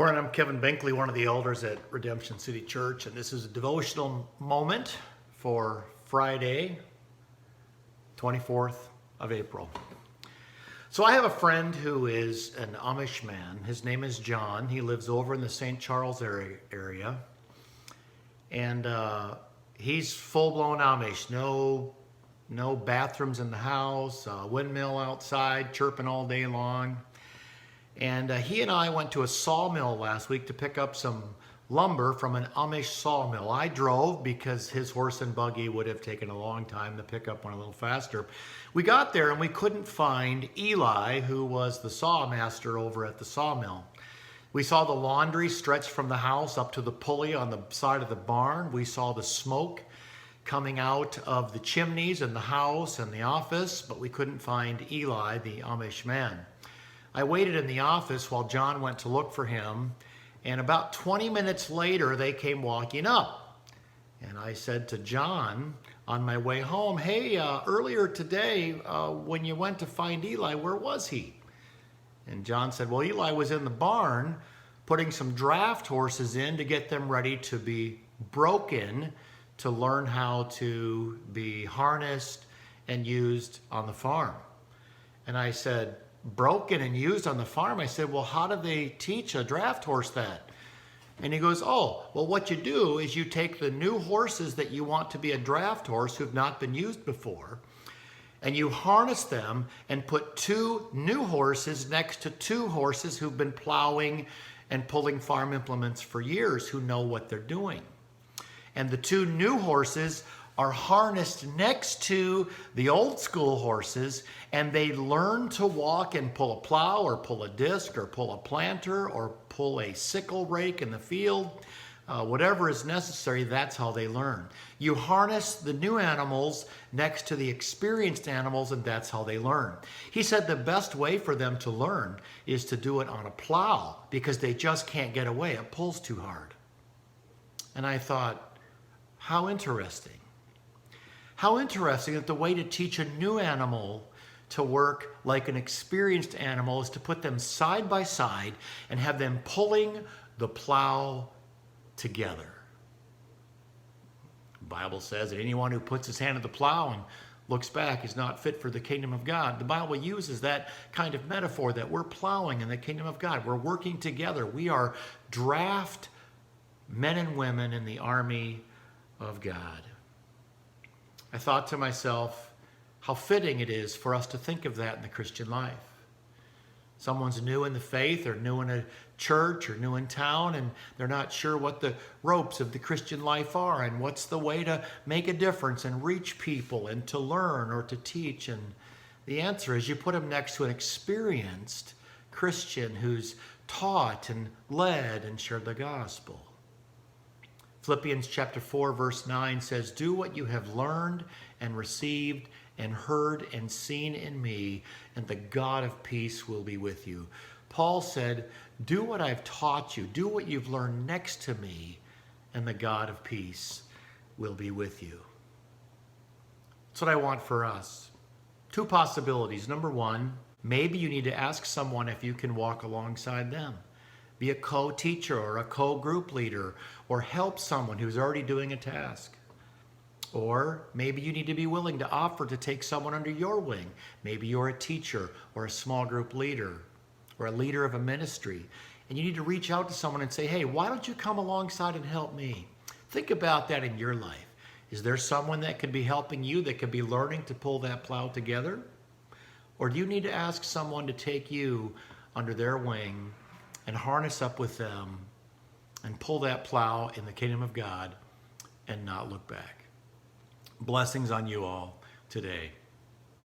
Morning, I'm Kevin Binkley, one of the elders at Redemption City Church, and this is a devotional moment for Friday, 24th of April. So I have a friend who is an Amish man. His name is John. He lives over in the St. Charles area. And he's full-blown Amish. No bathrooms in the house, windmill outside, chirping all day long. And he and I went to a sawmill last week to pick up some lumber from an Amish sawmill. I drove because his horse and buggy would have taken a long time to pick up one a little faster. We got there and we couldn't find Eli, who was the sawmaster over at the sawmill. We saw the laundry stretched from the house up to the pulley on the side of the barn. We saw the smoke coming out of the chimneys in the house and the office, but we couldn't find Eli, the Amish man. I waited in the office while John went to look for him, and about 20 minutes later, they came walking up. And I said to John on my way home, hey, earlier today, when you went to find Eli, where was he? And John said, well, Eli was in the barn putting some draft horses in to get them ready to be broken to learn how to be harnessed and used on the farm. And I said, broken and used on the farm? I said, well, how do they teach a draft horse that? And he goes, oh, well, what you do is you take the new horses that you want to be a draft horse who've not been used before, and you harness them and put two new horses next to two horses who've been plowing and pulling farm implements for years, who know what they're doing. And the two new horses are harnessed next to the old school horses, and they learn to walk and pull a plow or pull a disc or pull a planter or pull a sickle rake in the field. Whatever is necessary, that's how they learn. You harness the new animals next to the experienced animals, and that's how they learn. He said the best way for them to learn is to do it on a plow because they just can't get away. It pulls too hard. And I thought, how interesting. How interesting that the way to teach a new animal to work like an experienced animal is to put them side by side and have them pulling the plow together. The Bible says that anyone who puts his hand to the plow and looks back is not fit for the kingdom of God. The Bible uses that kind of metaphor that we're plowing in the kingdom of God. We're working together. We are draft men and women in the army of God. I thought to myself, how fitting it is for us to think of that in the Christian life. Someone's new in the faith or new in a church or new in town, and they're not sure what the ropes of the Christian life are and what's the way to make a difference and reach people and to learn or to teach. And the answer is you put them next to an experienced Christian who's taught and led and shared the gospel. Philippians chapter 4, verse 9 says, do what you have learned and received and heard and seen in me, and the God of peace will be with you. Paul said, do what I've taught you. Do what you've learned next to me, and the God of peace will be with you. That's what I want for us. Two possibilities. Number one, maybe you need to ask someone if you can walk alongside them. Be a co-teacher or a co-group leader, or help someone who's already doing a task. Or maybe you need to be willing to offer to take someone under your wing. Maybe you're a teacher or a small group leader or a leader of a ministry, and you need to reach out to someone and say, hey, why don't you come alongside and help me? Think about that in your life. Is there someone that could be helping you, that could be learning to pull that plow together? Or do you need to ask someone to take you under their wing and harness up with them and pull that plow in the kingdom of God and not look back? Blessings on you all today.